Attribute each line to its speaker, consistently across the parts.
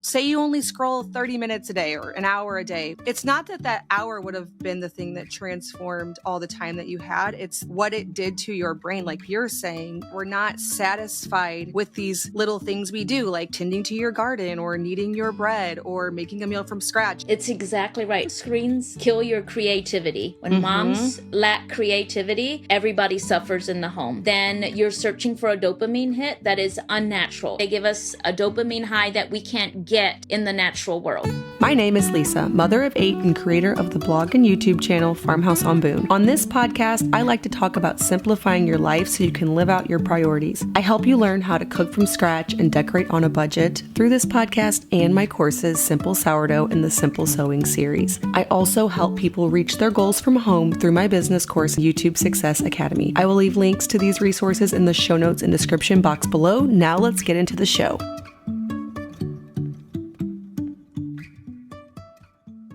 Speaker 1: say you only scroll 30 minutes a day or an hour a day. It's not that that hour would have been the thing that transformed all the time that you had. It's what it did to your brain. Like you're saying, we're not satisfied with these little things we do, like tending to your garden or kneading your bread or making a meal from scratch.
Speaker 2: It's exactly right. Screens kill your creativity. When moms lack creativity, everybody suffers in the home. Then you're searching for a dopamine hit that is unnatural. They give us a dopamine high that we can't get in the natural world.
Speaker 1: My name is Lisa, mother of 8 and creator of the blog and YouTube channel Farmhouse on Boone. On this podcast, I like to talk about simplifying your life so you can live out your priorities. I help you learn how to cook from scratch and decorate on a budget through this podcast and my courses, Simple Sourdough and the Simple Sewing series. I also help people reach their goals from home through my business course, YouTube Success Academy. I will leave links to these resources in the show notes and description box below. Now let's get into the show.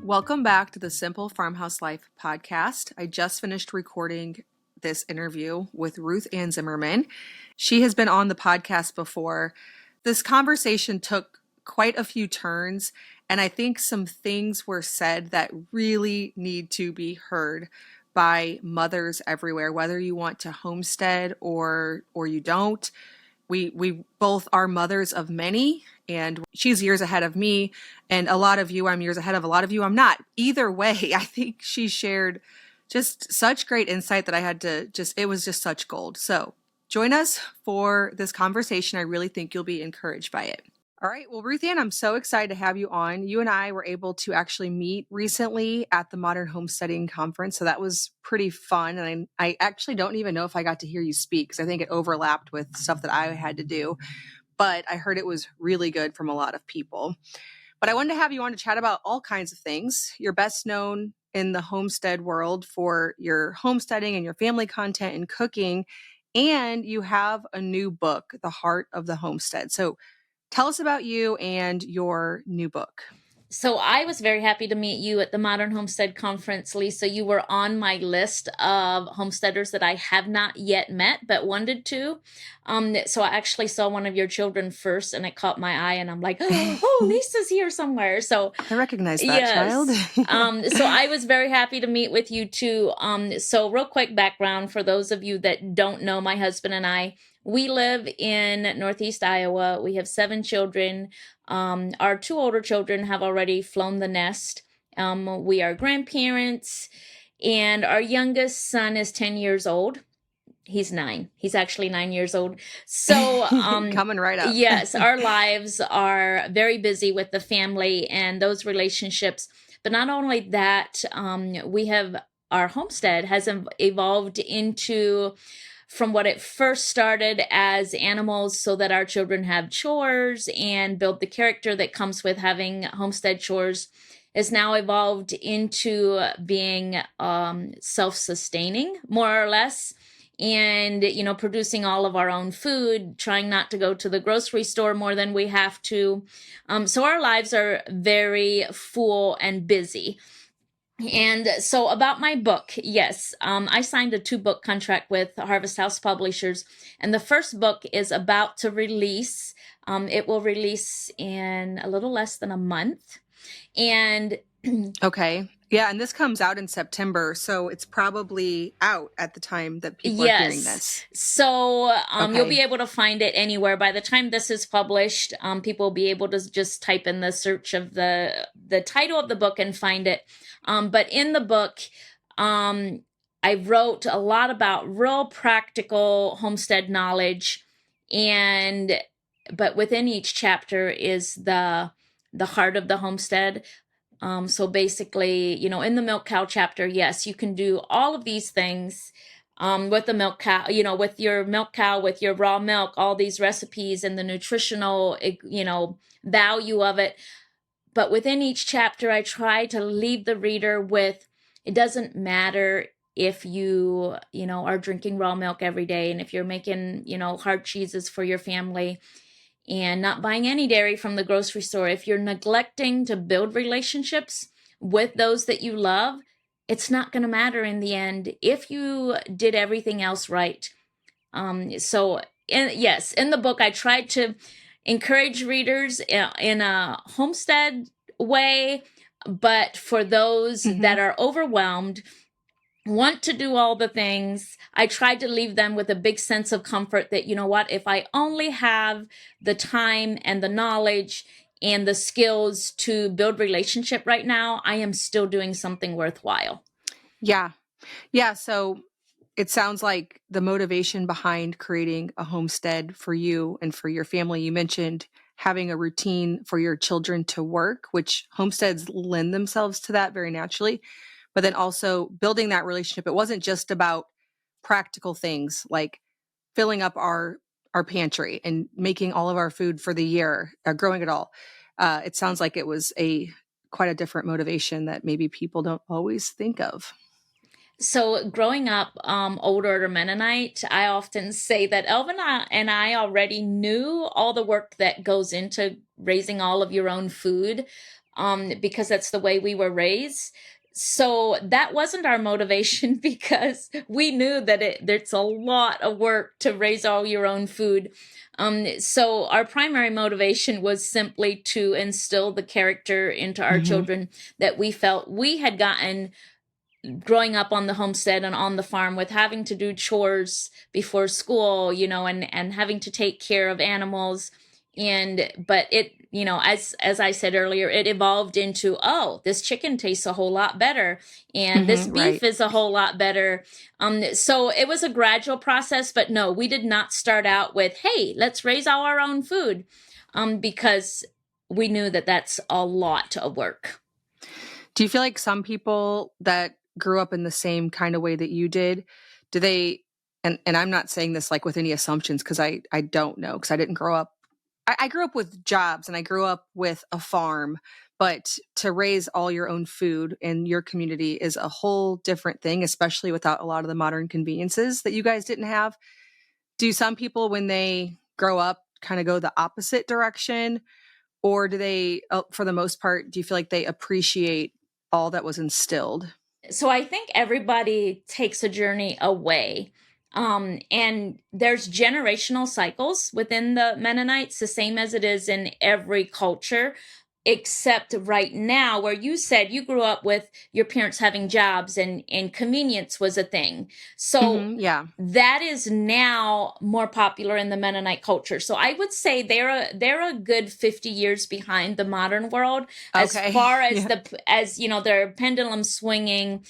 Speaker 1: Welcome back to the Simple Farmhouse Life podcast. I just finished recording this interview with RuthAnn Zimmerman. She has been on the podcast before. This conversation took quite a few turns, and I think some things were said that really need to be heard by mothers everywhere, whether you want to homestead or you don't. We both are mothers of many, and she's years ahead of me, and a lot of you I'm years ahead of, a lot of you I'm not. Either way, I think she shared just such great insight that I had to it was just such gold. So join us for this conversation. I really think you'll be encouraged by it. All right. Well, RuthAnn, I'm so excited to have you on. You and I were able to actually meet recently at the Modern Homesteading Conference. So that was pretty fun. And I actually don't even know if I got to hear you speak because I think it overlapped with stuff that I had to do. But I heard it was really good from a lot of people. But I wanted to have you on to chat about all kinds of things. You're best known in the homestead world for your homesteading and your family content and cooking. And you have a new book, The Heart of the Homestead. So tell us about you and your new book.
Speaker 2: So I was very happy to meet you at the Modern Homestead Conference, Lisa. You were on my list of homesteaders that I have not yet met, but wanted to. So I actually saw one of your children first, and it caught my eye, and I'm like, oh, Lisa's here somewhere. So
Speaker 1: I recognize that child.
Speaker 2: So I was very happy to meet with you too. So real quick background for those of you that don't know, my husband and I, we live in Northeast Iowa. We have 7 children. Our 2 older children have already flown the nest. We are grandparents, and our youngest son is 10 years old. He's 9. He's actually 9 years old. So,
Speaker 1: coming right up.
Speaker 2: Yes, our lives are very busy with the family and those relationships. But not only that, our homestead has evolved into, from what it first started as animals so that our children have chores and build the character that comes with having homestead chores, is now evolved into being self-sustaining, more or less, and, producing all of our own food, trying not to go to the grocery store more than we have to. So our lives are very full and busy. And so about my book, yes, I signed a 2-book contract with Harvest House Publishers, and the first book is about to release. It will release in a little less than a month. And
Speaker 1: okay. Yeah, and this comes out in September, so it's probably out at the time that people are hearing this.
Speaker 2: So You'll be able to find it anywhere. By the time this is published, people will be able to just type in the search of the title of the book and find it. But in the book, I wrote a lot about real practical homestead knowledge, but within each chapter is the heart of the homestead. So basically, in the milk cow chapter, yes, you can do all of these things with the milk cow, with your milk cow, with your raw milk, all these recipes and the nutritional, value of it. But within each chapter, I try to leave the reader with, it doesn't matter if you, are drinking raw milk every day, and if you're making, hard cheeses for your family, and not buying any dairy from the grocery store. If you're neglecting to build relationships with those that you love, it's not going to matter in the end if you did everything else right. In the book, I tried to encourage readers in a homestead way, but for those that are overwhelmed, want to do all the things, I tried to leave them with a big sense of comfort that, you know what, if I only have the time and the knowledge and the skills to build relationship right now, I am still doing something worthwhile.
Speaker 1: Yeah. Yeah. So it sounds like the motivation behind creating a homestead for you and for your family, you mentioned having a routine for your children to work, which homesteads lend themselves to that very naturally. But then also building that relationship. It wasn't just about practical things like filling up our pantry and making all of our food for the year, growing it all. It sounds like it was quite a different motivation that maybe people don't always think of.
Speaker 2: So growing up, Old Order Mennonite, I often say that Elvin and I already knew all the work that goes into raising all of your own food, because that's the way we were raised. So that wasn't our motivation because we knew that there's a lot of work to raise all your own food. So our primary motivation was simply to instill the character into our children that we felt we had gotten growing up on the homestead and on the farm, with having to do chores before school, and having to take care of animals. But it, as I said earlier, it evolved into, oh, this chicken tastes a whole lot better, and this beef
Speaker 1: Right.
Speaker 2: is a whole lot better. So it was a gradual process, but no, we did not start out with, hey, let's raise all our own food, because we knew that that's a lot of work.
Speaker 1: Do you feel like some people that grew up in the same kind of way that you did, do they, and I'm not saying this like with any assumptions because I don't know because I didn't grow up. I grew up with jobs and I grew up with a farm, but to raise all your own food in your community is a whole different thing, especially without a lot of the modern conveniences that you guys didn't have. Do some people, when they grow up, kind of go the opposite direction? Or do they, for the most part, do you feel like they appreciate all that was instilled?
Speaker 2: So I think everybody takes a journey away. And there's generational cycles within the Mennonites, the same as it is in every culture, except right now, where you said you grew up with your parents having jobs and convenience was a thing. So
Speaker 1: Yeah.
Speaker 2: that is now more popular in the Mennonite culture. So I would say they're a good 50 years behind the modern world as far as their pendulum swinging.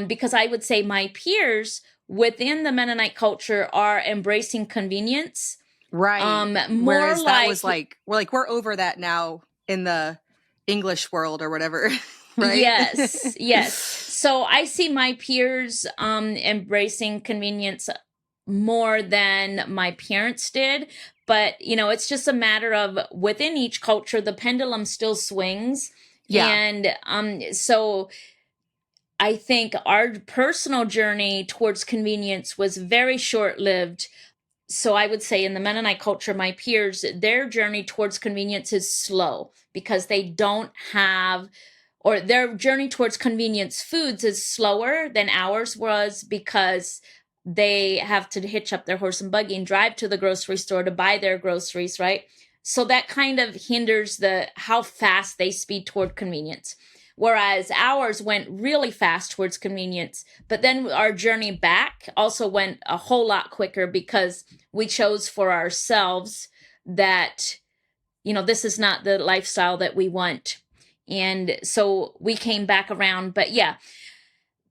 Speaker 2: Because I would say my peers within the Mennonite culture are embracing convenience.
Speaker 1: Right.
Speaker 2: More
Speaker 1: Whereas that was
Speaker 2: like
Speaker 1: we're over that now in the English world or whatever. Right.
Speaker 2: Yes, yes. So I see my peers embracing convenience more than my parents did. But, it's just a matter of within each culture, the pendulum still swings.
Speaker 1: Yeah.
Speaker 2: And so I think our personal journey towards convenience was very short lived. So I would say in the Mennonite culture, my peers, their journey towards convenience is slow because they don't have, or their journey towards convenience foods is slower than ours was because they have to hitch up their horse and buggy and drive to the grocery store to buy their groceries, right? So that kind of hinders how fast they speed toward convenience. Whereas ours went really fast towards convenience, but then our journey back also went a whole lot quicker because we chose for ourselves that, this is not the lifestyle that we want. And so we came back around. But yeah,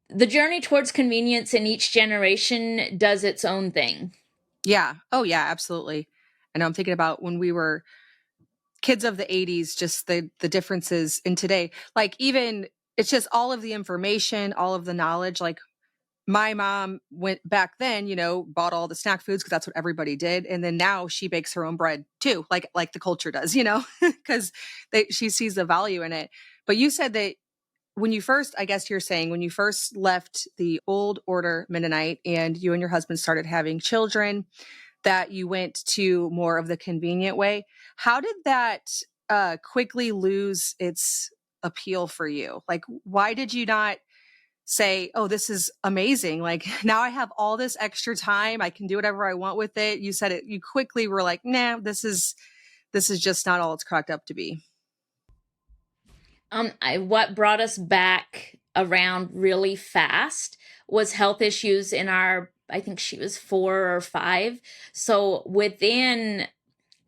Speaker 2: the journey towards convenience in each generation does its own thing.
Speaker 1: Yeah. Oh, yeah, absolutely. I know I'm thinking about when we were kids of the 80s, just the differences in today. Like even it's just all of the information, all of the knowledge. Like my mom went back then, bought all the snack foods because that's what everybody did. And then now she bakes her own bread too, like the culture does, because she sees the value in it. But you said that when you first, I guess you're saying when you first left the Old Order Mennonite and you and your husband started having children, that you went to more of the convenient way. How did that quickly lose its appeal for you? Like, why did you not say, oh, this is amazing. Like now I have all this extra time. I can do whatever I want with it. You said it, you quickly were like, nah, this is this is just not all it's cracked up to be?
Speaker 2: What brought us back around really fast was health issues in our, I think she was 4 or 5. So within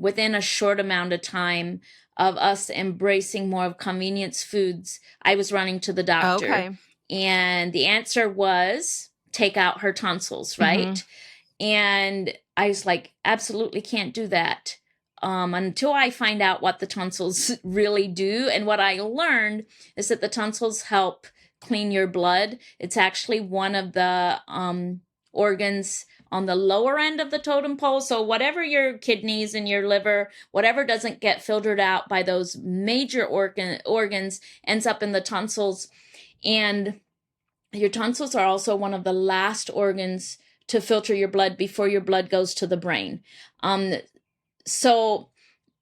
Speaker 2: a short amount of time of us embracing more of convenience foods, I was running to the doctor.
Speaker 1: Okay.
Speaker 2: And the answer was take out her tonsils, right? Mm-hmm. And I was like, absolutely can't do that. Until I find out what the tonsils really do. And what I learned is that the tonsils help clean your blood. It's actually one of the organs on the lower end of the totem pole. So whatever your kidneys and your liver, whatever doesn't get filtered out by those major organs ends up in the tonsils. And your tonsils are also one of the last organs to filter your blood before your blood goes to the brain. So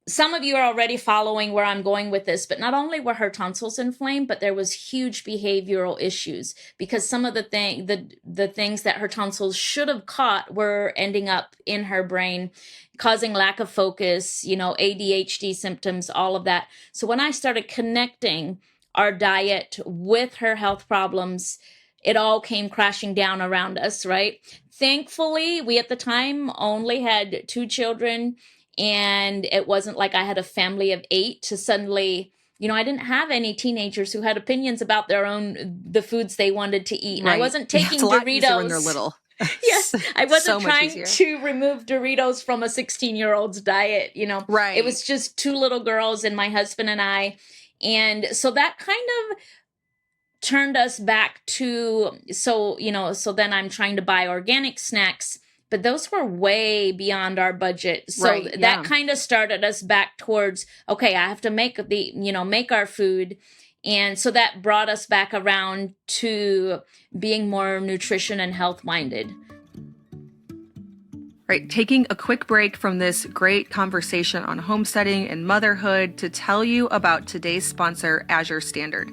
Speaker 2: some of you are already following where I'm going with this, but not only were her tonsils inflamed, but there was huge behavioral issues because some of the things that her tonsils should have caught were ending up in her brain, causing lack of focus, ADHD symptoms, all of that. So when I started connecting our diet with her health problems, it all came crashing down around us, right? Thankfully, we at the time only had 2 children. And it wasn't like I had a family of 8 to suddenly, I didn't have any teenagers who had opinions about the foods they wanted to eat. And
Speaker 1: right.
Speaker 2: I wasn't taking
Speaker 1: it's a lot
Speaker 2: Doritos
Speaker 1: when they're little.
Speaker 2: Yes, I wasn't trying to remove Doritos from a 16-year-old's diet,
Speaker 1: Right.
Speaker 2: It was just 2 little girls and my husband and I. And so that kind of turned us back to, so then I'm trying to buy organic snacks, but those were way beyond our budget. So
Speaker 1: right,
Speaker 2: that kind of started us back towards, okay, I have to make our food. And so that brought us back around to being more nutrition and health minded.
Speaker 1: Right, taking a quick break from this great conversation on homesteading and motherhood to tell you about today's sponsor, Azure Standard.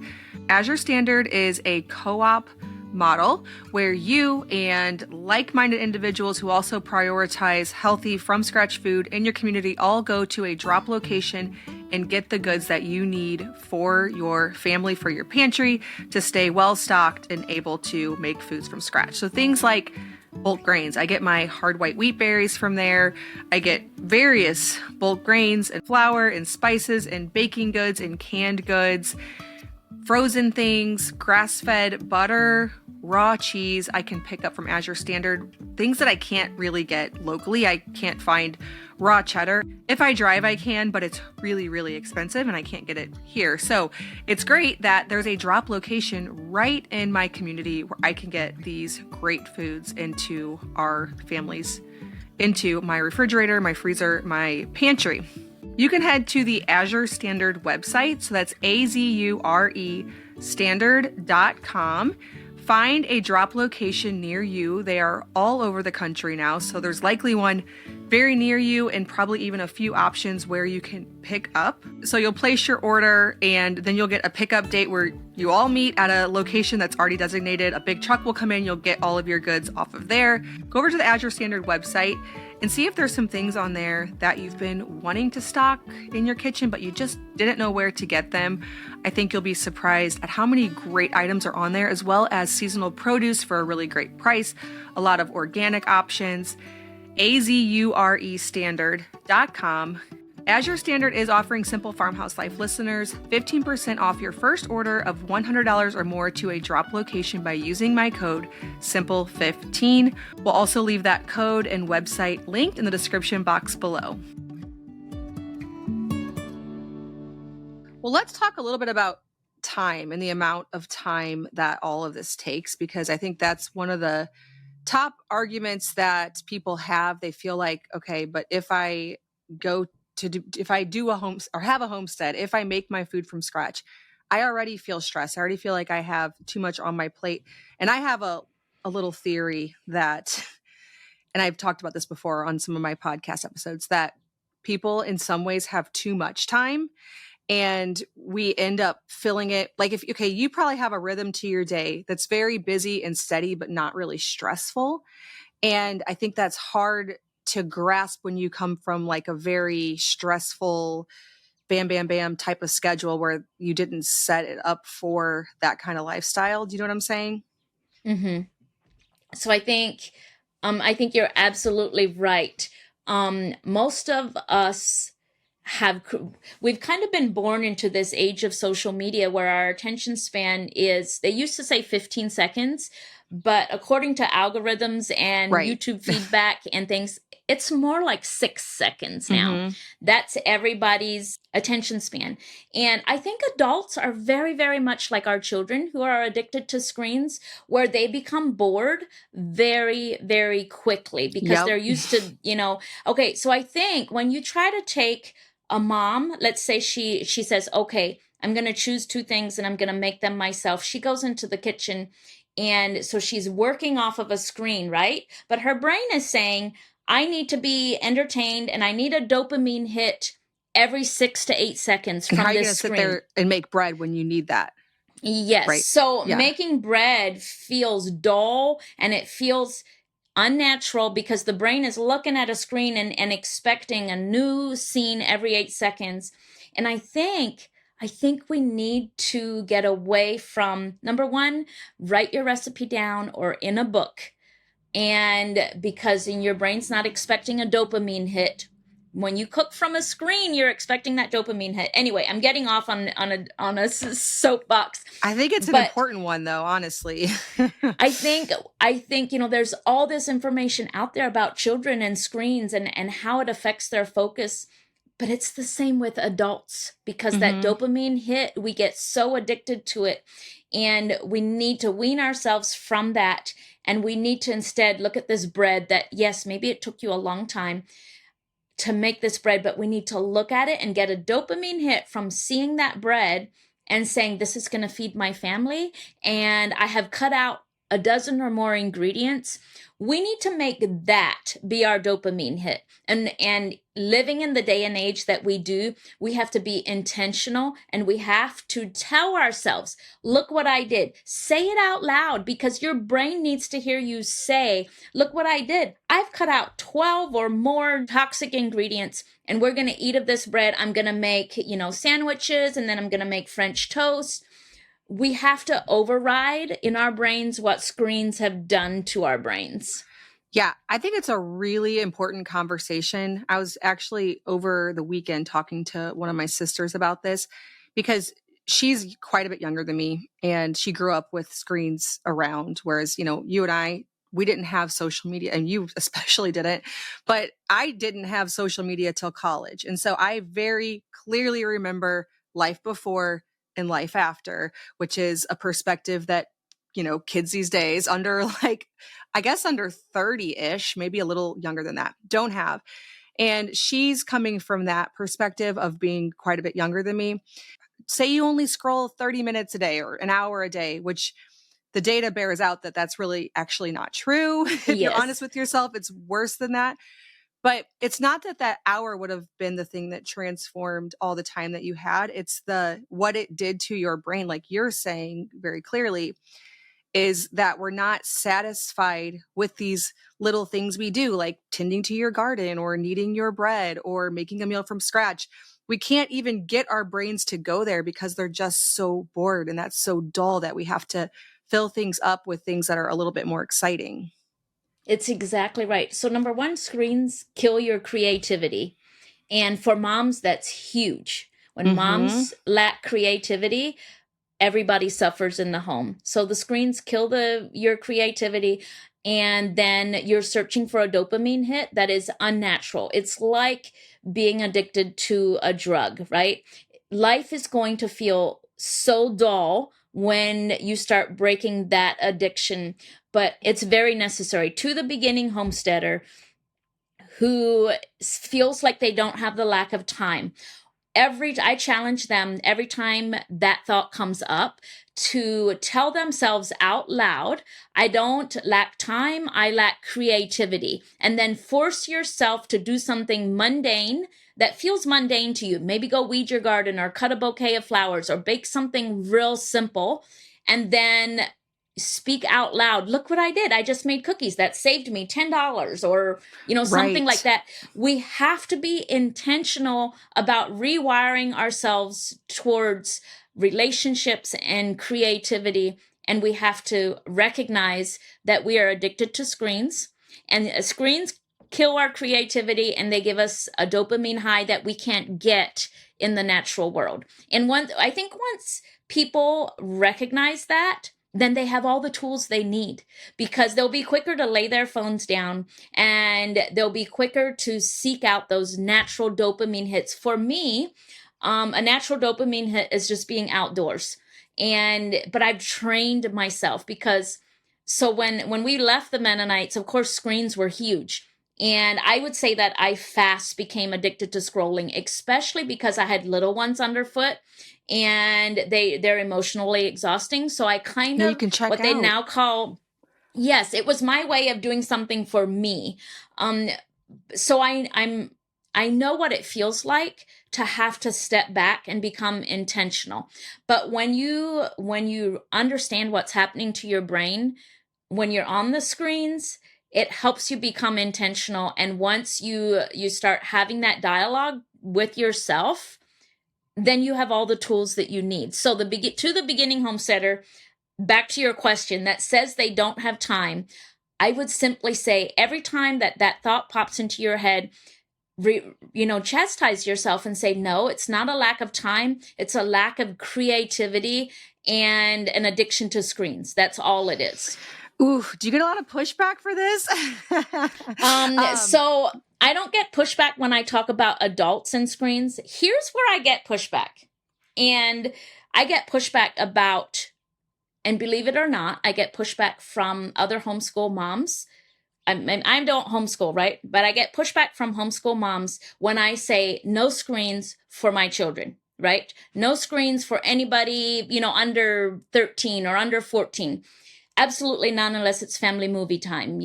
Speaker 1: Azure Standard is a co-op model where you and like-minded individuals who also prioritize healthy from-scratch food in your community all go to a drop location and get the goods that you need for your family, for your pantry, to stay well-stocked and able to make foods from scratch. So things like bulk grains. I get my hard white wheat berries from there. I get various bulk grains and flour and spices and baking goods and canned goods, frozen things, grass-fed butter, raw cheese I can pick up from Azure Standard. Things that I can't really get locally. I can't find raw cheddar. If I drive, I can, but it's really, really expensive and I can't get it here. So it's great that there's a drop location right in my community where I can get these great foods into our families, into my refrigerator, my freezer, my pantry. You can head to the Azure Standard website. So that's AZURE standard.com. Find a drop location near you. They are all over the country now. So there's likely one very near you and probably even a few options where you can pick up. So you'll place your order and then you'll get a pickup date where you all meet at a location that's already designated. A big truck will come in. You'll get all of your goods off of there. Go over to the Azure Standard website and see if there's some things on there that you've been wanting to stock in your kitchen, but you just didn't know where to get them. I think you'll be surprised at how many great items are on there, as well as seasonal produce for a really great price, a lot of organic options. AZUREstandard.com. Azure Standard is offering Simple Farmhouse Life listeners 15% off your first order of $100 or more to a drop location by using my code SIMPLE15. We'll also leave that code and website linked in the description box below. Well, let's talk a little bit about time and the amount of time that all of this takes, because I think that's one of the top arguments that people have. They feel like, okay, but if I do a home or have a homestead, if I make my food from scratch, I already feel stressed. I already feel like I have too much on my plate. And I have a little theory that, and I've talked about this before on some of my podcast episodes, that people in some ways have too much time and we end up filling it. Like you probably have a rhythm to your day that's very busy and steady, but not really stressful. And I think that's hard to grasp when you come from like a very stressful, bam, bam, bam type of schedule where you didn't set it up for that kind of lifestyle. Do you know what I'm saying?
Speaker 2: Mm-hmm. So I think you're absolutely right. Most of us have, we've kind of been born into this age of social media where our attention span is, they used to say 15 seconds, but according to algorithms and
Speaker 1: Right.
Speaker 2: YouTube feedback and things, it's more like 6 seconds now.
Speaker 1: Mm-hmm.
Speaker 2: That's everybody's attention span. And I think adults are very, very much like our children who are addicted to screens, where they become bored very, very quickly because they're used to, okay. So I think when you try to take a mom, let's say she says, okay, I'm going to choose two things and I'm going to make them myself. She goes into the kitchen, and so she's working off of a screen, right? But her brain is saying, I need to be entertained and I need a dopamine hit every 6 to 8 seconds from
Speaker 1: How are you
Speaker 2: this
Speaker 1: going to sit
Speaker 2: screen.
Speaker 1: there and make bread when you need that?
Speaker 2: Yes.
Speaker 1: Right.
Speaker 2: So
Speaker 1: Yeah.
Speaker 2: making bread feels dull and it feels unnatural because the brain is looking at a screen and expecting a new scene every 8 seconds. And I think we need to get away from, number one, write your recipe down or in a book. And because in your brain's not expecting a dopamine hit. When you cook from a screen, you're expecting that dopamine hit. Anyway, I'm getting off on a soapbox.
Speaker 1: I think it's an important one, though, honestly.
Speaker 2: I think, there's all this information out there about children and screens and how it affects their focus. But it's the same with adults because that dopamine hit, we get so addicted to it. And we need to wean ourselves from that. And we need to instead look at this bread that, yes, maybe it took you a long time to make this bread, but we need to look at it and get a dopamine hit from seeing that bread and saying, this is going to feed my family. And I have cut out a dozen or more ingredients. We need to make that be our dopamine hit. And living in the day and age that we do, we have to be intentional and we have to tell ourselves, look what I did. Say it out loud because your brain needs to hear you say, look what I did. I've cut out 12 or more toxic ingredients and we're going to eat of this bread. I'm going to make, sandwiches, and then I'm going to make French toast. We have to override in our brains what screens have done to our brains.
Speaker 1: Yeah, I think it's a really important conversation. I was actually over the weekend talking to one of my sisters about this because she's quite a bit younger than me and she grew up with screens around. Whereas, you and I, we didn't have social media, and you especially didn't, but I didn't have social media till college. And so I very clearly remember life before and life after, which is a perspective that, kids these days under under 30-ish, maybe a little younger than that, don't have. And she's coming from that perspective of being quite a bit younger than me. Say you only scroll 30 minutes a day or an hour a day, which the data bears out that that's really actually not true. If you're honest with yourself, it's worse than that. But it's not that hour would have been the thing that transformed all the time that you had. It's what it did to your brain, like you're saying very clearly, is that we're not satisfied with these little things we do, like tending to your garden or kneading your bread or making a meal from scratch. We can't even get our brains to go there because they're just so bored, and that's so dull that we have to fill things up with things that are a little bit more exciting.
Speaker 2: It's exactly right. So number one, screens kill your creativity. And for moms, that's huge. When moms lack creativity, everybody suffers in the home. So the screens kill your creativity, and then you're searching for a dopamine hit that is unnatural. It's like being addicted to a drug, right? Life is going to feel so dull when you start breaking that addiction, but it's very necessary. To the beginning homesteader who feels like they don't have the lack of time, I challenge them every time that thought comes up to tell themselves out loud, I don't lack time, I lack creativity. And then force yourself to do something mundane that feels mundane to you. Maybe go weed your garden or cut a bouquet of flowers or bake something real simple. And then speak out loud, look what I did. I just made cookies that saved me $10 or, something like
Speaker 1: Right.
Speaker 2: that. We have to be intentional about rewiring ourselves towards relationships and creativity. And we have to recognize that we are addicted to screens, and screens kill our creativity, and they give us a dopamine high that we can't get in the natural world. And I think once people recognize that, then they have all the tools they need, because they'll be quicker to lay their phones down, and they'll be quicker to seek out those natural dopamine hits. For me, a natural dopamine hit is just being outdoors. But I've trained myself, because so when we left the Mennonites, of course, screens were huge. And I would say that I fast became addicted to scrolling, especially because I had little ones underfoot, and they're emotionally exhausting. So I kind
Speaker 1: Yeah, you
Speaker 2: of,
Speaker 1: can check
Speaker 2: what they
Speaker 1: out.
Speaker 2: now call, yes, it was my way of doing something for me. So I know what it feels like to have to step back and become intentional. But when you understand what's happening to your brain when you're on the screens, it helps you become intentional. And once you start having that dialogue with yourself, then you have all the tools that you need. So the beginning homesteader, back to your question that says they don't have time, I would simply say, every time that thought pops into your head, chastise yourself and say, no, it's not a lack of time. It's a lack of creativity and an addiction to screens. That's all it is.
Speaker 1: Ooh, do you get a lot of pushback for this?
Speaker 2: So I don't get pushback when I talk about adults and screens. Here's where I get pushback. And I get pushback about, and believe it or not, I get pushback from other homeschool moms. I don't homeschool, right? But I get pushback from homeschool moms when I say no screens for my children, right? No screens for anybody, under 13 or under 14. Absolutely none, unless it's family movie time,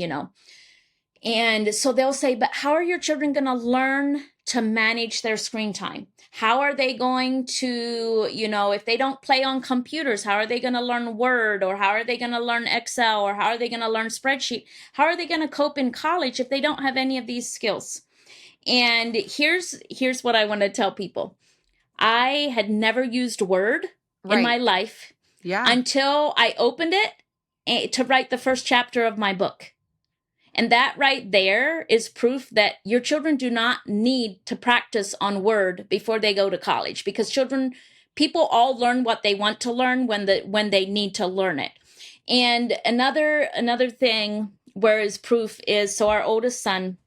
Speaker 2: And so they'll say, but how are your children going to learn to manage their screen time? How are they going to, if they don't play on computers, how are they going to learn Word, or how are they going to learn Excel, or how are they going to learn spreadsheet? How are they going to cope in college if they don't have any of these skills? And here's what I want to tell people. I had never used Word in my life until I opened it to write the first chapter of my book. And that right there is proof that your children do not need to practice on Word before they go to college, because people all learn what they want to learn when they need to learn it. And another thing where is proof is, so our oldest son,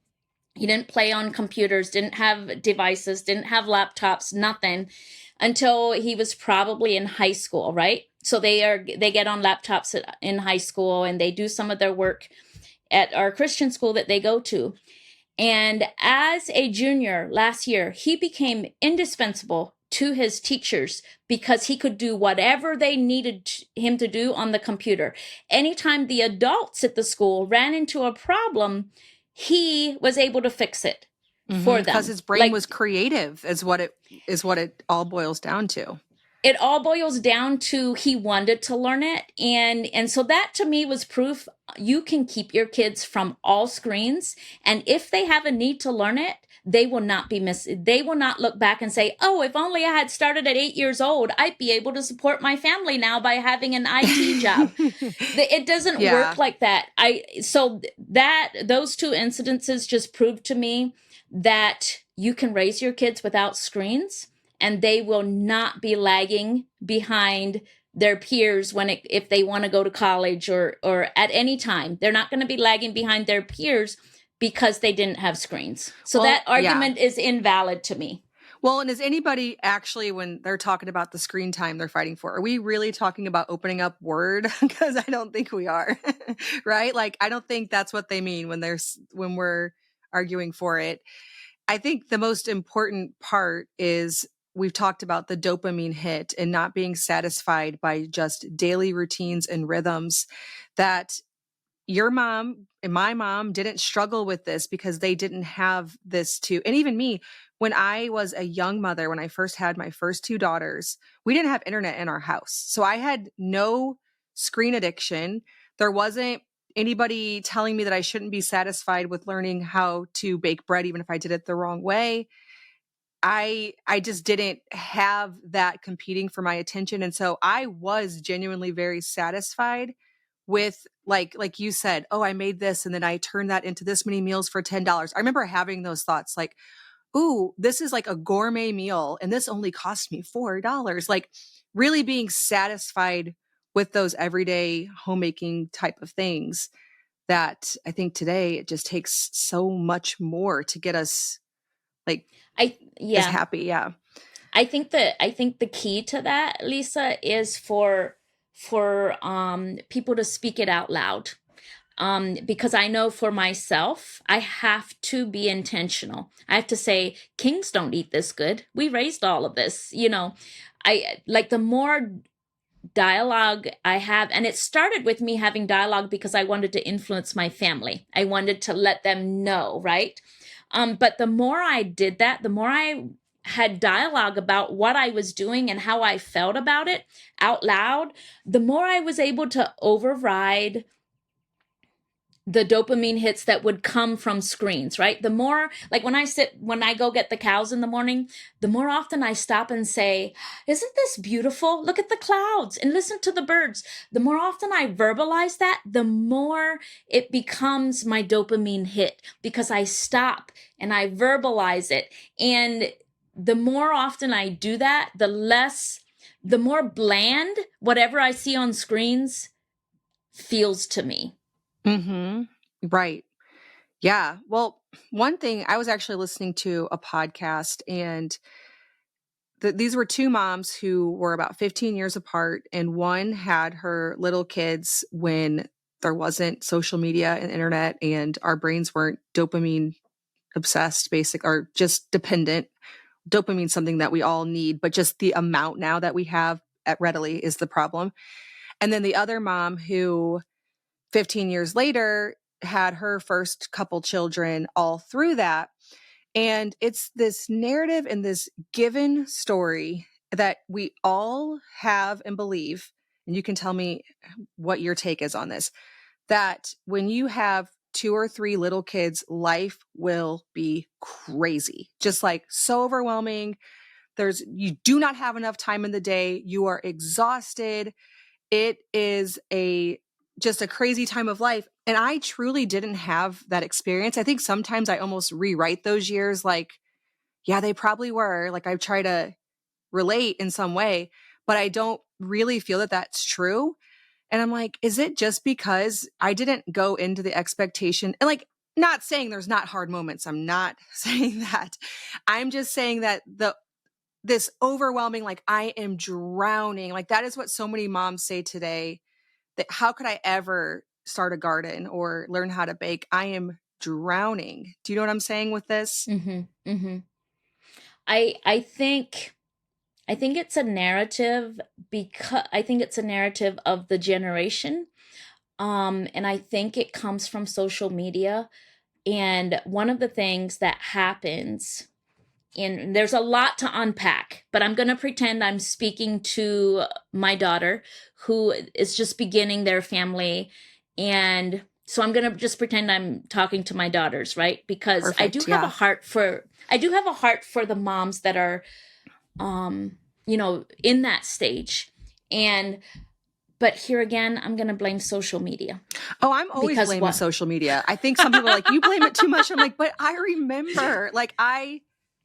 Speaker 2: he didn't play on computers, didn't have devices, didn't have laptops, nothing, until he was probably in high school, right? So they get on laptops in high school, and they do some of their work at our Christian school that they go to. And as a junior last year, he became indispensable to his teachers because he could do whatever they needed him to do on the computer. Anytime the adults at the school ran into a problem, he was able to fix it for them.
Speaker 1: Because his brain was creative, is what it all boils down to.
Speaker 2: It all boils down to he wanted to learn it. And so that to me was proof you can keep your kids from all screens. And if they have a need to learn it, they will not they will not look back and say, oh, if only I had started at 8 years old, I'd be able to support my family now by having an IT job. It doesn't work like that. So those two incidences just proved to me that you can raise your kids without screens, and they will not be lagging behind their peers if they want to go to college or at any time. They're not going to be lagging behind their peers because they didn't have screens. So that argument is invalid to me.
Speaker 1: Well, and is anybody actually, when they're talking about the screen time they're fighting for, are we really talking about opening up Word? Because I don't think we are, right? Like, I don't think that's what they mean when we're arguing for it. I think the most important part is we've talked about the dopamine hit and not being satisfied by just daily routines and rhythms. That your mom and my mom didn't struggle with this because they didn't have this too. And even me, when I was a young mother, when I first had my first two daughters, we didn't have internet in our house. So I had no screen addiction. There wasn't anybody telling me that I shouldn't be satisfied with learning how to bake bread, even if I did it the wrong way. I just didn't have that competing for my attention. And so I was genuinely very satisfied with like you said, oh, I made this and then I turned that into this many meals for $10. I remember having those thoughts like, ooh, this is like a gourmet meal and this only cost me $4. Like really being satisfied with those everyday homemaking type of things that I think today it just takes so much more to get us like
Speaker 2: I
Speaker 1: as
Speaker 2: yeah.
Speaker 1: happy. Yeah.
Speaker 2: I think the key to that, Lisa, is for people to speak it out loud. Because I know for myself, I have to be intentional. I have to say, kings don't eat this good. We raised all of this, I like the more dialogue I have, and it started with me having dialogue because I wanted to influence my family. I wanted to let them know, right? But the more I did that, the more I had dialogue about what I was doing and how I felt about it out loud, the more I was able to override the dopamine hits that would come from screens, right? The more, like when I go get the cows in the morning, the more often I stop and say, isn't this beautiful? Look at the clouds and listen to the birds. The more often I verbalize that, the more it becomes my dopamine hit because I stop and I verbalize it. And the more often I do that, the more bland whatever I see on screens feels to me.
Speaker 1: Mm-hmm. Right. Yeah. Well, one thing I was actually listening to a podcast and these were two moms who were about 15 years apart, and one had her little kids when there wasn't social media and internet and our brains weren't dopamine obsessed, or just dependent. Dopamine is something that we all need, but just the amount now that we have at readily is the problem. And then the other mom who 15 years later had her first couple children all through that. And it's this narrative and this given story that we all have and believe. And you can tell me what your take is on this, that when you have 2 or 3 little kids, life will be crazy, just like so overwhelming. You do not have enough time in the day. You are exhausted. It is just a crazy time of life. And I truly didn't have that experience. I think sometimes I almost rewrite those years like, yeah, they probably were. Like I try to relate in some way, but I don't really feel that that's true. And I'm like, is it just because I didn't go into the expectation and like, not saying there's not hard moments. I'm not saying that. I'm just saying that this overwhelming, like I am drowning. Like that is what so many moms say today, that how could I ever start a garden or learn how to bake? I am drowning. Do you know what I'm saying with this?
Speaker 2: Mm-hmm. Mm-hmm. I think it's a narrative because I think it's a narrative of the generation. And I think it comes from social media. And one of the things that happens, and there's a lot to unpack, but I'm going to pretend I'm speaking to my daughter who is just beginning their family. And so I'm going to just pretend I'm talking to my daughters, right? Because
Speaker 1: Perfect,
Speaker 2: I do have a heart for the moms that are in that stage. But here again, I'm going to blame social media.
Speaker 1: Oh, I'm always blaming social media. I think some people are like, you blame it too much. I'm like, but I remember, like, I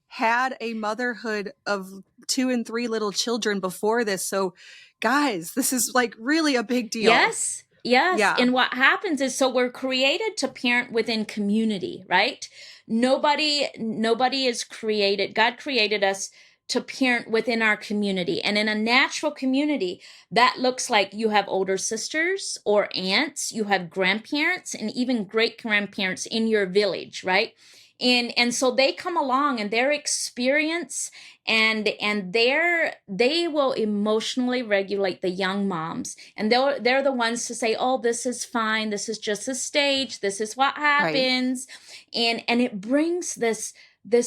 Speaker 1: had a motherhood of 2 and 3 little children before this. So, guys, this is like really a big deal.
Speaker 2: Yes. Yeah. And what happens is, so we're created to parent within community, right? Nobody is created. God created us to parent within our community. And in a natural community, that looks like you have older sisters or aunts, you have grandparents, and even great grandparents in your village, right? And so they come along and their experience and they will emotionally regulate the young moms. And they're the ones to say, oh, this is fine. This is just a stage. This is what happens. Right. And it brings this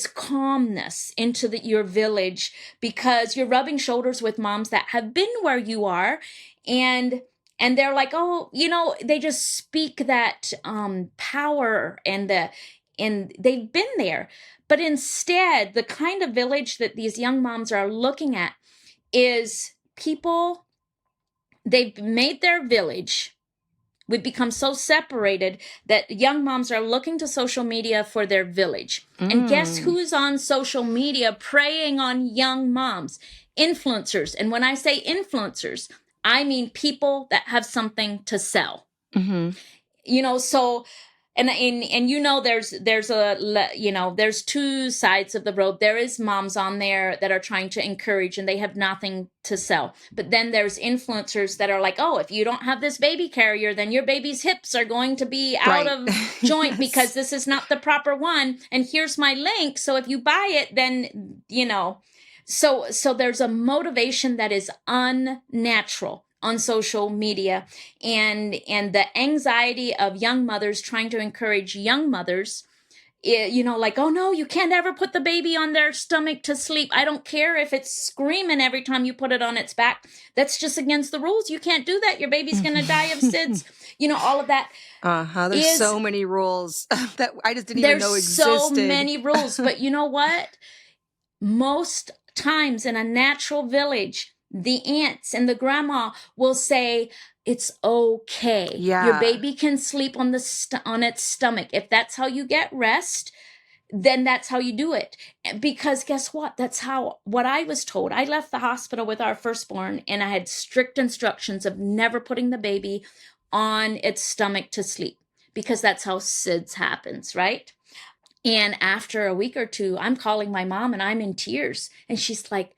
Speaker 2: calmness into your village because you're rubbing shoulders with moms that have been where you are. And And they're like, oh, they just speak that power and they've been there. But instead, the kind of village that these young moms are looking at is people, they've made their village. We've become so separated that young moms are looking to social media for their village. And guess who's on social media preying on young moms? Influencers. And when I say influencers, I mean people that have something to sell. So there's two sides of the road. There is moms on there that are trying to encourage and they have nothing to sell. But then there's influencers that are like, oh, if you don't have this baby carrier, then your baby's hips are going to be out of joint because this is not the proper one. And here's my link. So if you buy it, then, so there's a motivation that is unnatural on social media, and the anxiety of young mothers trying to encourage young mothers, like, oh no, you can't ever put the baby on their stomach to sleep. I don't care if it's screaming every time you put it on its back. That's just against the rules. You can't do that. Your baby's going to die of SIDS. All of that.
Speaker 1: There's so many rules that I just didn't even know existed.
Speaker 2: There's so many rules, but you know what? Most times in a natural village, the aunts and the grandma will say, it's okay.
Speaker 1: Yeah.
Speaker 2: Your baby can sleep on its stomach. If that's how you get rest, then that's how you do it. Because guess what? That's what I was told. I left the hospital with our firstborn and I had strict instructions of never putting the baby on its stomach to sleep, because that's how SIDS happens, right? And after a week or two, I'm calling my mom and I'm in tears. And she's like,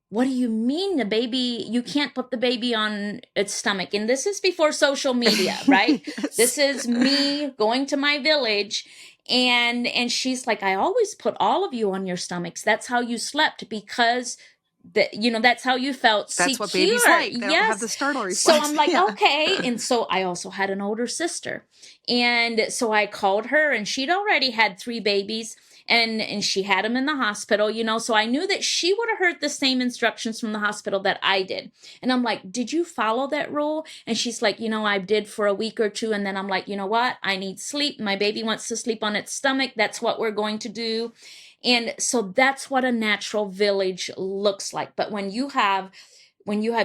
Speaker 2: what do you mean you can't put the baby on its stomach? And this is before social media, right? Yes. This is me going to my village. And she's like, I always put all of you on your stomachs. That's how you slept, because that's how you felt secure.
Speaker 1: That's what babies like. They don't have the startle reflex.
Speaker 2: So I'm like, okay. And so I also had an older sister. And so I called her, and she'd already had 3 babies. And she had them in the hospital, so I knew that she would have heard the same instructions from the hospital that I did. And I'm like, did you follow that rule? And she's like, I did for a week or 2. And then I'm like, you know what? I need sleep. My baby wants to sleep on its stomach. That's what we're going to do. And so that's what a natural village looks like. But when you have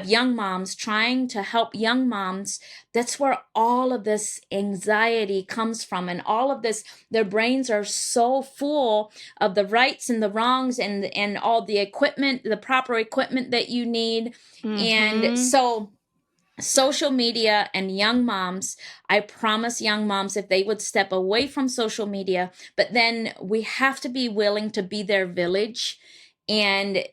Speaker 2: young moms trying to help young moms, that's where all of this anxiety comes from. And all of this, their brains are so full of the rights and the wrongs and all the equipment, the proper equipment that you need. And so social media and young moms, I promise young moms, if they would step away from social media, but then we have to be willing to be their village and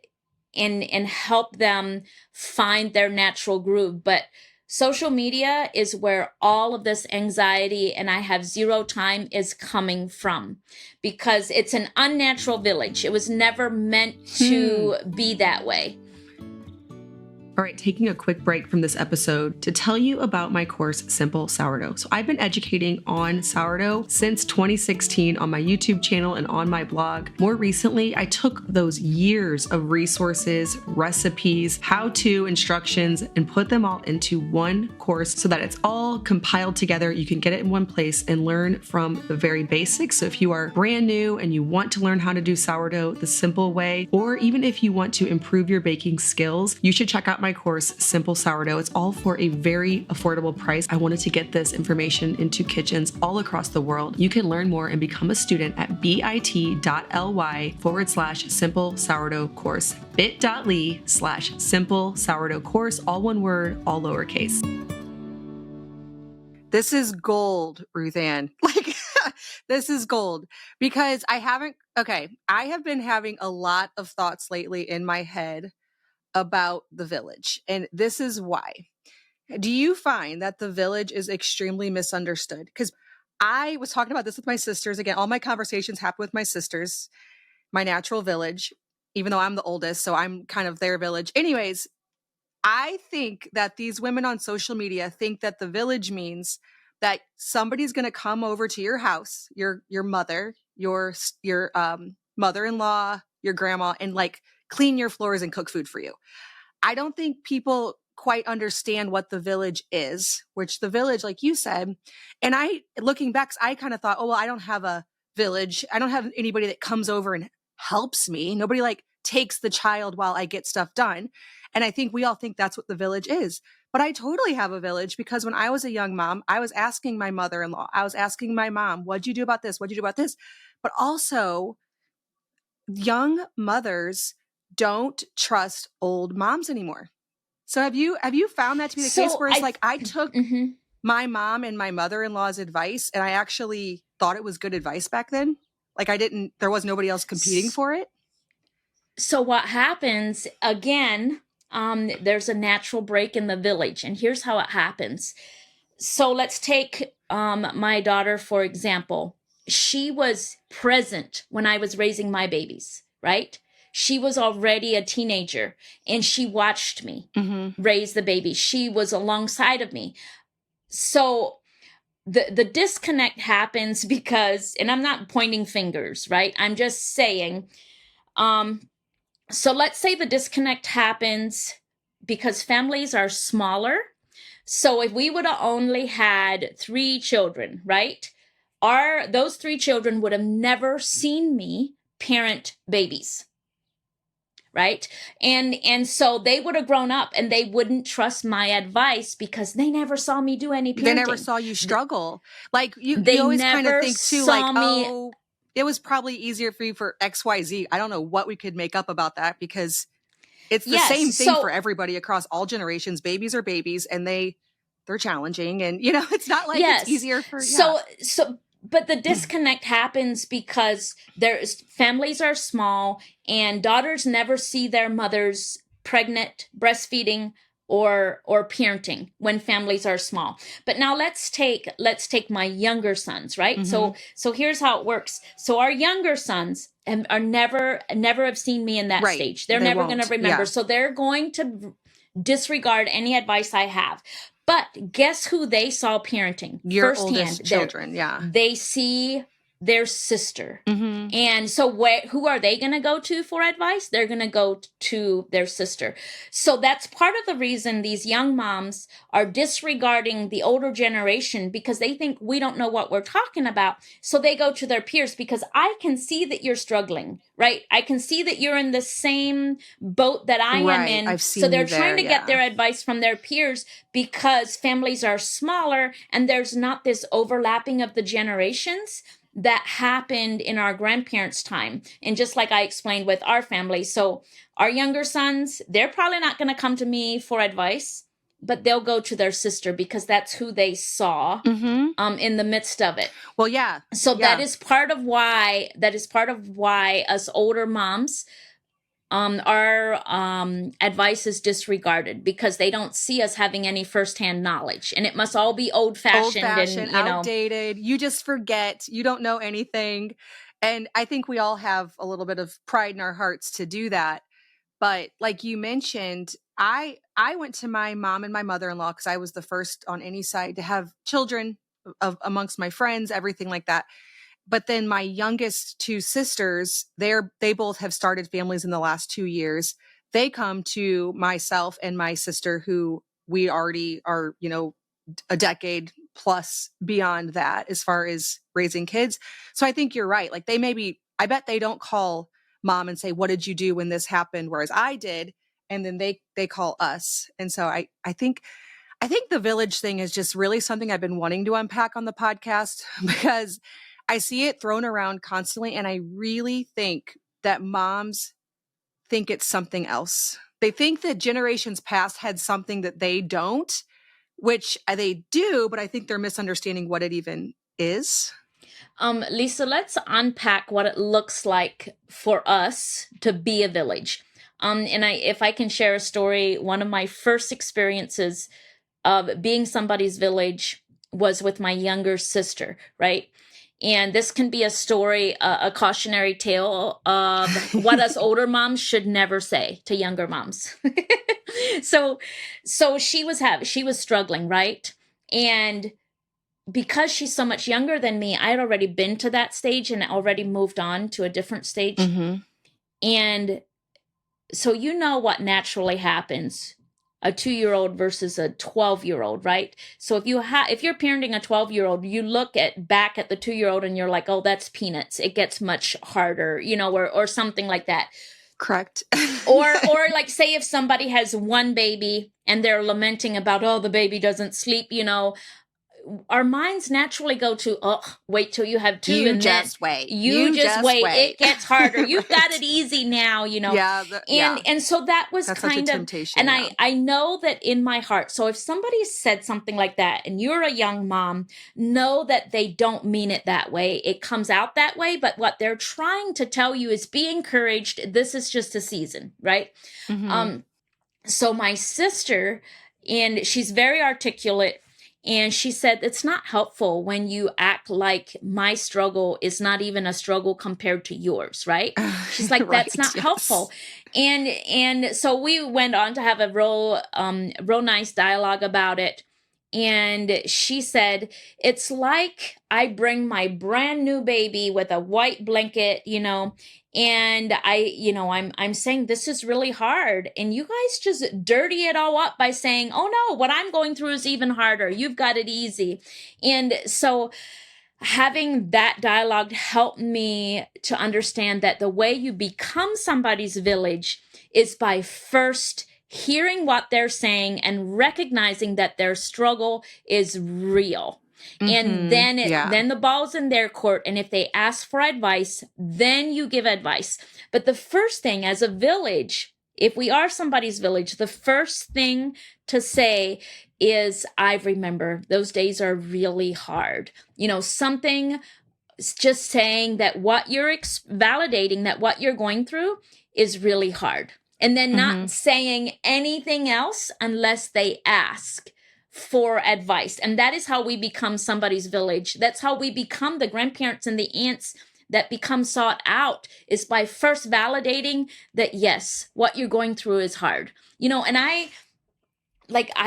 Speaker 2: help them find their natural groove. But social media is where all of this anxiety and I have zero time is coming from, because it's an unnatural village. It was never meant to be that way.
Speaker 1: All right, taking a quick break from this episode to tell you about my course, Simple Sourdough. So I've been educating on sourdough since 2016 on my YouTube channel and on my blog. More recently, I took those years of resources, recipes, how-to instructions, and put them all into one course so that it's all compiled together. You can get it in one place and learn from the very basics. So if you are brand new and you want to learn how to do sourdough the simple way, or even if you want to improve your baking skills, you should check out my course, Simple Sourdough. It's all for a very affordable price. I wanted to get this information into kitchens all across the world. You can learn more and become a student at bit.ly/simple sourdough course. bit.ly/simple sourdough course, all one word, all lowercase. This is gold, RuthAnn. This is gold, because I have been having a lot of thoughts lately in my head about the village. And this is why. Do you find that the village is extremely misunderstood? Because I was talking about this with my sisters. Again, all my conversations happen with my sisters, my natural village, even though I'm the oldest, so I'm kind of their village. Anyways, I think that these women on social media think that the village means that somebody's going to come over to your house, your mother, your mother-in-law, your grandma, and clean your floors and cook food for you. I don't think people quite understand what the village is, which the village, like you said, and looking back, I kind of thought, oh, well, I don't have a village. I don't have anybody that comes over and helps me. Nobody like takes the child while I get stuff done. And I think we all think that's what the village is. But I totally have a village, because when I was a young mom, I was asking my mother-in-law, I was asking my mom, what'd you do about this? What'd you do about this? But also, young mothers don't trust old moms anymore. So have you found that to be the case? Whereas I took my mom and my mother-in-law's advice, and I actually thought it was good advice back then. Like there was nobody else competing for it.
Speaker 2: So what happens again, there's a natural break in the village, and here's how it happens. So let's take my daughter, for example. She was present when I was raising my babies, right? She was already a teenager, and she watched me raise the baby. She was alongside of me. So the disconnect happens because, and I'm not pointing fingers, right? I'm just saying, so let's say the disconnect happens because families are smaller. So if we would have only had 3 children, right? Those 3 children would have never seen me parent babies. Right. And so they would have grown up and they wouldn't trust my advice because they never saw me do any parenting.
Speaker 1: They never saw you struggle. Like you always kind of think too, like, oh, it was probably easier for you for XYZ. I don't know what we could make up about that, because it's the same thing for everybody across all generations. Babies are babies, and they're challenging, and it's not like it's easier for
Speaker 2: But the disconnect happens because families are small, and daughters never see their mothers pregnant, breastfeeding, or parenting when families are small. But now let's take my younger sons, right? So here's how it works. So our younger sons are never have seen me in that stage. They're never going to remember. Yeah. So they're going to disregard any advice I have. But guess who they saw parenting
Speaker 1: Your
Speaker 2: firsthand?
Speaker 1: Oldest children, yeah.
Speaker 2: They see their sister. And so who are they going to go to for advice? They're going to go to their sister. So that's part of the reason these young moms are disregarding the older generation, because they think we don't know what we're talking about. So they go to their peers, because I can see that you're struggling, right? I can see that you're in the same boat that I am in.
Speaker 1: I've seen
Speaker 2: so they're trying to get their advice from their peers, because families are smaller and there's not this overlapping of the generations that happened in our grandparents' time. And just like I explained with our family. So our younger sons, they're probably not going to come to me for advice, but they'll go to their sister, because that's who they saw in the midst of it.
Speaker 1: Well, yeah.
Speaker 2: So that is part of why us older moms, our advice is disregarded, because they don't see us having any firsthand knowledge, and it must all be old-fashioned and
Speaker 1: outdated. You just forget. You don't know anything, and I think we all have a little bit of pride in our hearts to do that. But like you mentioned, I went to my mom and my mother-in-law because I was the first on any side to have children amongst my friends, everything like that. But then my youngest 2 sisters, they both have started families in the last 2 years. They come to myself and my sister, who we already are, a decade plus beyond that as far as raising kids. So I think you're right. Like I bet they don't call mom and say, what did you do when this happened? Whereas I did. And then they call us. And so I think the village thing is just really something I've been wanting to unpack on the podcast, because I see it thrown around constantly, and I really think that moms think it's something else. They think that generations past had something that they don't, which they do, but I think they're misunderstanding what it even is.
Speaker 2: Lisa, let's unpack what it looks like for us to be a village. If I can share a story, one of my first experiences of being somebody's village was with my younger sister, right? And this can be a story, a cautionary tale of what us older moms should never say to younger moms. So she was struggling, right? And because she's so much younger than me, I had already been to that stage and already moved on to a different stage. And so what naturally happens a 2-year-old versus a 12-year-old, right? So if you're parenting a 12-year-old, you look back at the 2-year-old and you're like, oh, that's peanuts. It gets much harder, or something like that.
Speaker 1: Correct.
Speaker 2: or like, say if somebody has one baby and they're lamenting about, oh, the baby doesn't sleep, our minds naturally go to, oh, wait till you have two.
Speaker 1: You
Speaker 2: and
Speaker 1: just
Speaker 2: then
Speaker 1: wait.
Speaker 2: You just wait. It gets harder. You've
Speaker 1: Right.
Speaker 2: got it easy now,
Speaker 1: Yeah.
Speaker 2: And so that was
Speaker 1: That's
Speaker 2: kind
Speaker 1: such a
Speaker 2: of,
Speaker 1: temptation,
Speaker 2: and
Speaker 1: yeah.
Speaker 2: I know that in my heart. So if somebody said something like that and you're a young mom, know that they don't mean it that way. It comes out that way, but what they're trying to tell you is be encouraged. This is just a season, right?
Speaker 1: Mm-hmm.
Speaker 2: So my sister, and she's very articulate, and she said, it's not helpful when you act like my struggle is not even a struggle compared to yours, right? She's like,
Speaker 1: Right,
Speaker 2: that's not
Speaker 1: yes.
Speaker 2: helpful. And so we went on to have a real nice dialogue about it. And she said, it's like I bring my brand new baby with a white blanket, and I'm saying this is really hard. And you guys just dirty it all up by saying, oh no, what I'm going through is even harder. You've got it easy. And so having that dialogue helped me to understand that the way you become somebody's village is by first hearing what they're saying and recognizing that their struggle is real. And then the ball's in their court. And if they ask for advice, then you give advice. But the first thing as a village, if we are somebody's village, the first thing to say is, I remember those days are really hard. Something just saying that what you're validating that what you're going through is really hard. And then not saying anything else unless they ask for advice. And that is how we become somebody's village. That's how we become the grandparents and the aunts that become sought out, is by first validating that, yes, what you're going through is hard. And I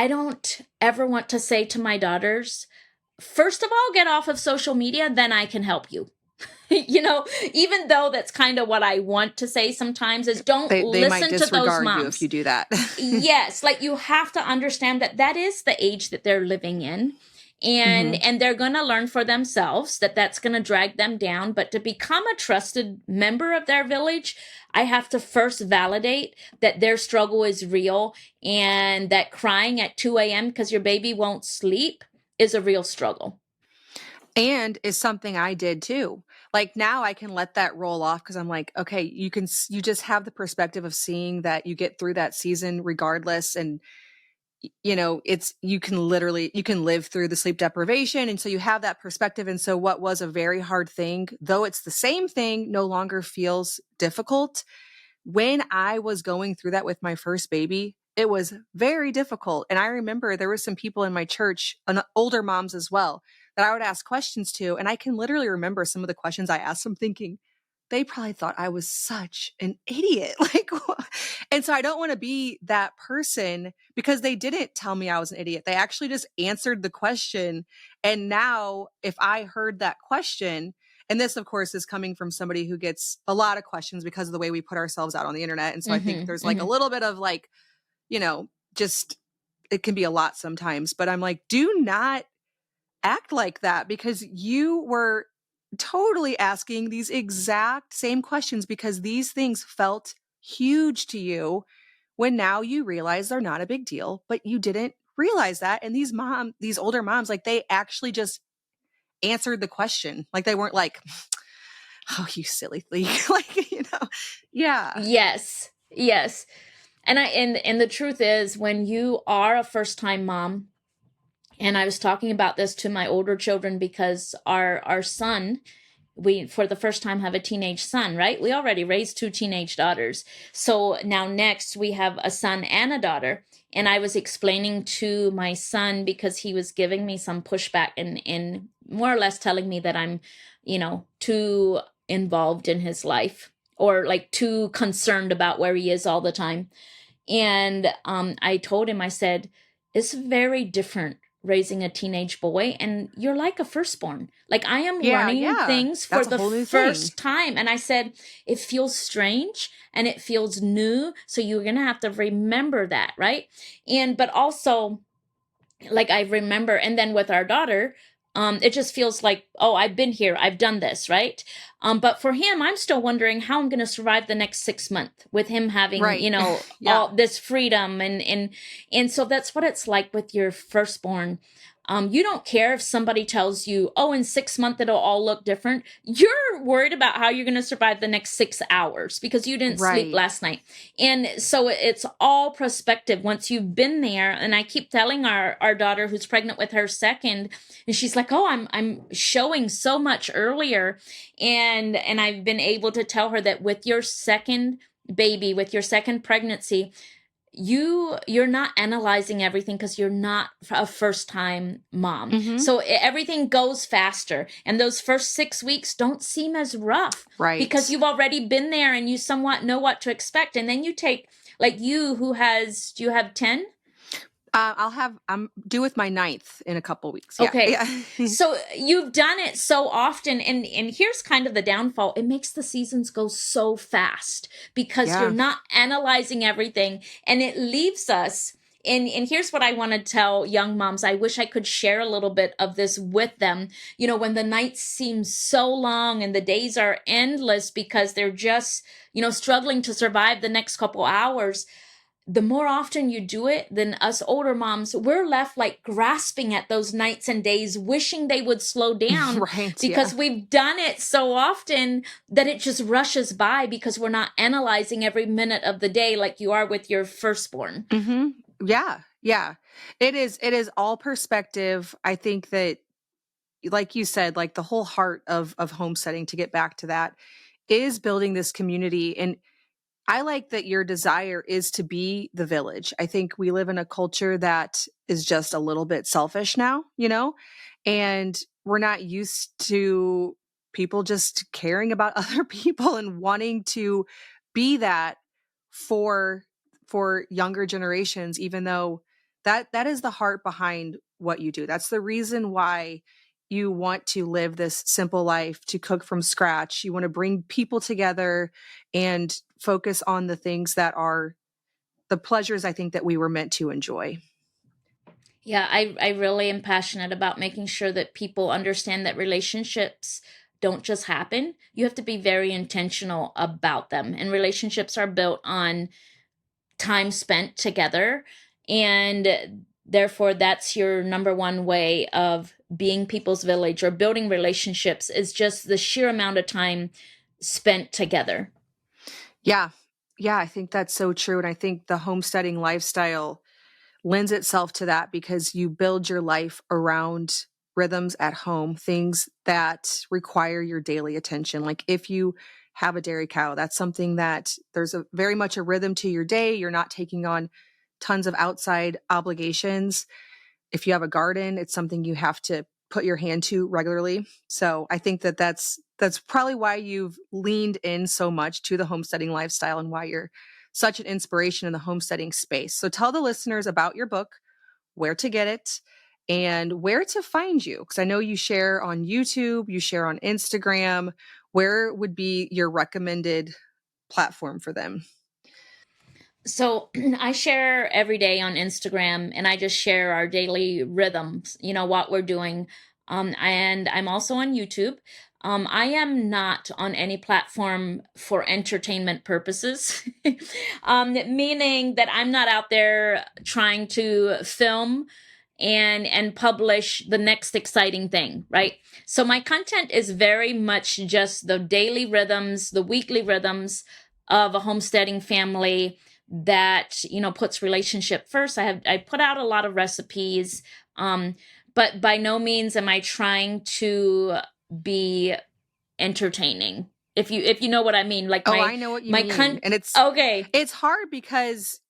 Speaker 2: don't ever want to say to my daughters, first of all, get off of social media, then I can help you. Even though that's kind of what I want to say sometimes, is don't listen
Speaker 1: might
Speaker 2: to those moms.
Speaker 1: you if you do that.
Speaker 2: Yes, you have to understand that is the age that they're living in. And they're going to learn for themselves that that's going to drag them down. But to become a trusted member of their village, I have to first validate that their struggle is real, and that crying at 2 a.m. because your baby won't sleep is a real struggle.
Speaker 1: And is something I did too. Now I can let that roll off because I'm like, okay, you just have the perspective of seeing that you get through that season regardless. And, you can live through the sleep deprivation. And so you have that perspective. And so what was a very hard thing, though it's the same thing, no longer feels difficult. When I was going through that with my first baby, it was very difficult. And I remember there were some people in my church, older moms as well, that I would ask questions to. And I can literally remember some of the questions I asked them thinking, they probably thought I was such an idiot. And so I don't want to be that person, because they didn't tell me I was an idiot. They actually just answered the question. And now if I heard that question, and this, of course, is coming from somebody who gets a lot of questions because of the way we put ourselves out on the internet. And so I think there's a little bit of just, it can be a lot sometimes, but I'm like, do not act like that, because you were totally asking these exact same questions because these things felt huge to you, when now you realize they're not a big deal, but you didn't realize that. And these older moms, they actually just answered the question. They weren't like, oh, you silly thing. Yeah.
Speaker 2: Yes. And the truth is, when you are a first-time mom, and I was talking about this to my older children, because our son, we, for the first time, have a teenage son, right? We already raised 2 teenage daughters. So now next we have a son and a daughter. And I was explaining to my son, because he was giving me some pushback and more or less telling me that I'm, too involved in his life, or too concerned about where he is all the time. And I told him, I said, it's very different raising a teenage boy, and you're like a firstborn. Like, I am learning
Speaker 1: Yeah.
Speaker 2: things for
Speaker 1: That's a
Speaker 2: the
Speaker 1: whole new thing.
Speaker 2: first time. And I said, it feels strange and it feels new. So you're going to have to remember that. Right. But also, like, I remember, and then with our daughter, it just feels like, oh, I've been here, I've done this, right? But for him, I'm still wondering how I'm going to survive the next 6 months with him having,
Speaker 1: Right. Yeah.
Speaker 2: all this freedom, and so that's what it's like with your firstborn. You don't care if somebody tells you, oh, in 6 months it'll all look different. You're worried about how you're going to survive the next 6 hours because you didn't sleep
Speaker 1: Right.
Speaker 2: last night. And so it's all perspective once you've been there. And I keep telling our daughter, who's pregnant with her second, and she's like, oh, I'm showing so much earlier. And I've been able to tell her that with your second baby, with your second pregnancy, you're not analyzing everything because you're not a first time mom.
Speaker 1: Mm-hmm.
Speaker 2: So everything goes faster, and those first 6 weeks don't seem as rough,
Speaker 1: Right.
Speaker 2: because you've already been there and you somewhat know what to expect. And then you take, like, you who has, do you have 10?
Speaker 1: I'm due with my 9th in a couple weeks. Yeah.
Speaker 2: Okay.
Speaker 1: Yeah.
Speaker 2: So you've done it so often, and here's kind of the downfall. It makes the seasons go so fast because you're not analyzing everything, and it leaves us. And here's what I want to tell young moms. I wish I could share a little bit of this with them. When the nights seem so long and the days are endless because they're just, struggling to survive the next couple hours. The more often you do it, then us older moms, we're left like grasping at those nights and days, wishing they would slow down.
Speaker 1: Right,
Speaker 2: because we've done it so often that it just rushes by because we're not analyzing every minute of the day like you are with your firstborn.
Speaker 1: Mm-hmm. Yeah. Yeah. It is all perspective. I think that, like you said, like the whole heart of homesteading, to get back to that, is building this community. And I like that your desire is to be the village. I think we live in a culture that is just a little bit selfish now, and we're not used to people just caring about other people and wanting to be that for younger generations, even though that is the heart behind what you do. That's the reason why you want to live this simple life, to cook from scratch. You want to bring people together and focus on the things that are the pleasures, I think, that we were meant to enjoy.
Speaker 2: Yeah, I really am passionate about making sure that people understand that relationships don't just happen. You have to be very intentional about them. And relationships are built on time spent together. And therefore, that's your number one way of being people's village or building relationships, is just the sheer amount of time spent together.
Speaker 1: Yeah. Yeah, I think that's so true. And I think the homesteading lifestyle lends itself to that because you build your life around rhythms at home, things that require your daily attention. Like if you have a dairy cow, that's something that there's a very much a rhythm to your day. You're not taking on tons of outside obligations. If you have a garden, it's something you have to put your hand to regularly. So I think that that's probably why you've leaned in so much to the homesteading lifestyle and why you're such an inspiration in the homesteading space. So tell the listeners about your book, where to get it, and where to find you. Because I know you share on YouTube, you share on Instagram. Where would be your recommended platform for them?
Speaker 2: So I share every day on Instagram, and I just share our daily rhythms, what we're doing. And I'm also on YouTube. I am not on any platform for entertainment purposes, meaning that I'm not out there trying to film and publish the next exciting thing, right? So my content is very much just the daily rhythms, the weekly rhythms of a homesteading family that puts relationship first. I put out a lot of recipes, but by no means am I trying to be entertaining. If you know what I mean, like
Speaker 1: I know what you mean, and it's
Speaker 2: okay.
Speaker 1: It's hard because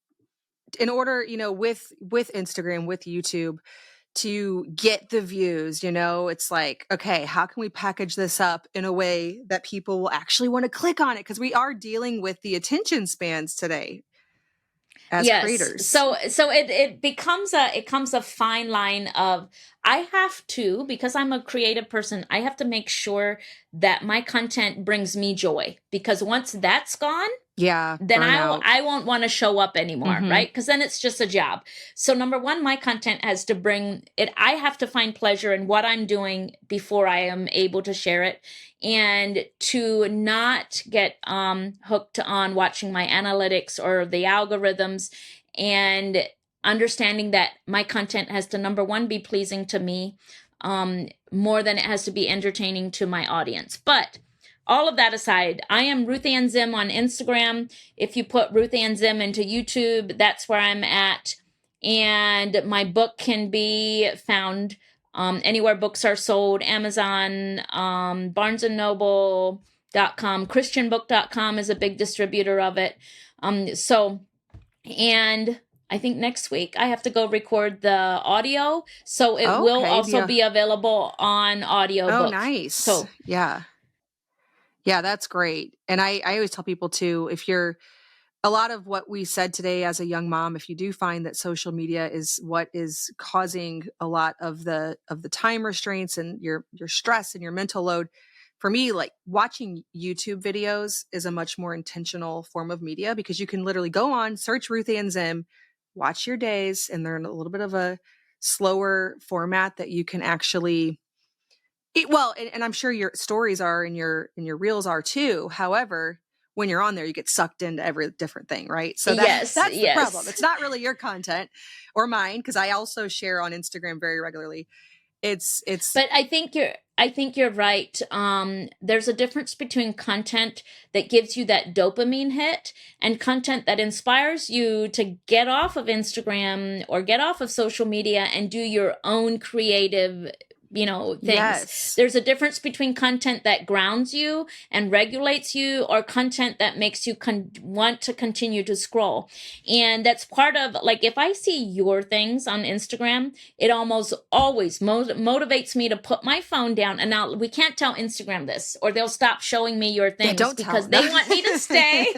Speaker 1: in order, with Instagram, with YouTube, to get the views, it's like, okay, how can we package this up in a way that people will actually want to click on it? Because we are dealing with the attention spans today. as
Speaker 2: Yes.
Speaker 1: creators.
Speaker 2: So it becomes a fine line of, I have to, because I'm a creative person, I have to make sure that my content brings me joy, because once that's gone,
Speaker 1: Yeah.
Speaker 2: then
Speaker 1: Burnout.
Speaker 2: I won't want to show up anymore,
Speaker 1: Mhm.
Speaker 2: right? Because then it's just a job. So number one, my content has to bring it. I have to find pleasure in what I'm doing before I am able to share it, and to not get hooked on watching my analytics or the algorithms, and understanding that my content has to, number one, be pleasing to me, more than it has to be entertaining to my audience. But all of that aside, I am RuthAnn Zim on Instagram. If you put RuthAnn Zim into YouTube, that's where I'm at. And my book can be found anywhere books are sold: Amazon, BarnesandNoble.com, ChristianBook.com is a big distributor of it. And I think next week I have to go record the audio, so it will also be available on audiobook.
Speaker 1: Oh, nice.
Speaker 2: So
Speaker 1: yeah, that's great. And I always tell people too, if you're, a lot of what we said today as a young mom, if you do find that social media is what is causing a lot of the time restraints and your stress and your mental load, for me, like watching YouTube videos is a much more intentional form of media, because you can literally go on, search RuthAnn Zim, watch your days, and they're in a little bit of a slower format that you can actually and I'm sure your stories are, and your reels are too. However, when you're on there, you get sucked into every different thing, right? So that's the problem. It's not really your content or mine, because I also share on Instagram very regularly. But
Speaker 2: I think you're right. There's a difference between content that gives you that dopamine hit and content that inspires you to get off of Instagram or get off of social media and do your own creative things.
Speaker 1: Yes.
Speaker 2: There's a difference between content that grounds you and regulates you, or content that makes you want to continue to scroll. And that's part of, like, if I see your things on Instagram, it almost always motivates me to put my phone down. And now we can't tell Instagram this, or they'll stop showing me your things, because they want me to stay.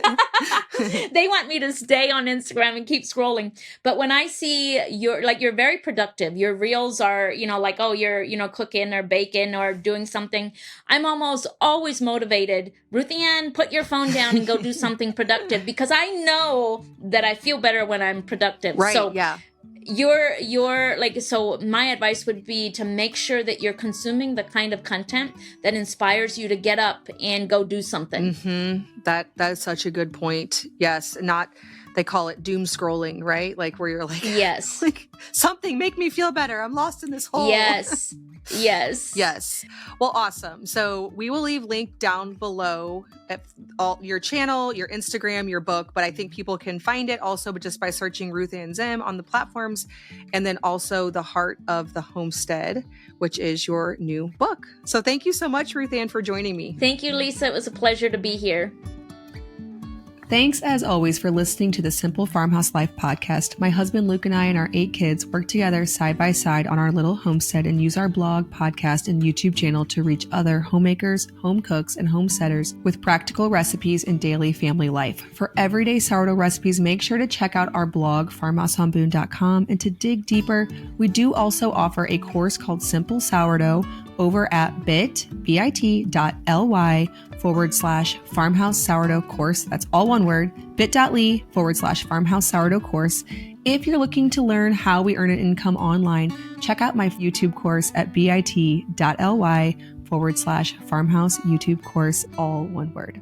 Speaker 2: They want me to stay on Instagram and keep scrolling. But when I see you're very productive, your reels are, like, oh, you're, cooking or baking or doing something, I'm almost always motivated. RuthAnn, put your phone down and go do something productive, because I know that I feel better when I'm productive.
Speaker 1: Right.
Speaker 2: So
Speaker 1: yeah.
Speaker 2: You're like, so my advice would be to make sure that you're consuming the kind of content that inspires you to get up and go do something.
Speaker 1: Mm-hmm. That is such a good point. Yes. They call it doom scrolling, right? Like, where you're like,
Speaker 2: yes,
Speaker 1: like, something make me feel better. I'm lost in this hole.
Speaker 2: Yes.
Speaker 1: Yes. Well, awesome. So we will leave link down below at all your channel, your Instagram, your book, but I think people can find it also just by searching RuthAnn Zim on the platforms, and then also The Heart of the Homestead, which is your new book. So thank you so much, RuthAnn, for joining me.
Speaker 2: Thank you, Lisa. It was a pleasure to be here.
Speaker 1: Thanks, as always, for listening to the Simple Farmhouse Life podcast. My husband Luke and I and our 8 kids work together side by side on our little homestead and use our blog, podcast, and YouTube channel to reach other homemakers, home cooks, and homesteaders with practical recipes and daily family life. For everyday sourdough recipes, make sure to check out our blog, farmhousehomeboon.com. And to dig deeper, we do also offer a course called Simple Sourdough over at bit.ly/farmhouse sourdough course. That's all one word, bit.ly/farmhouse sourdough course. If you're looking to learn how we earn an income online, check out my YouTube course at bit.ly/farmhouse YouTube course, all one word.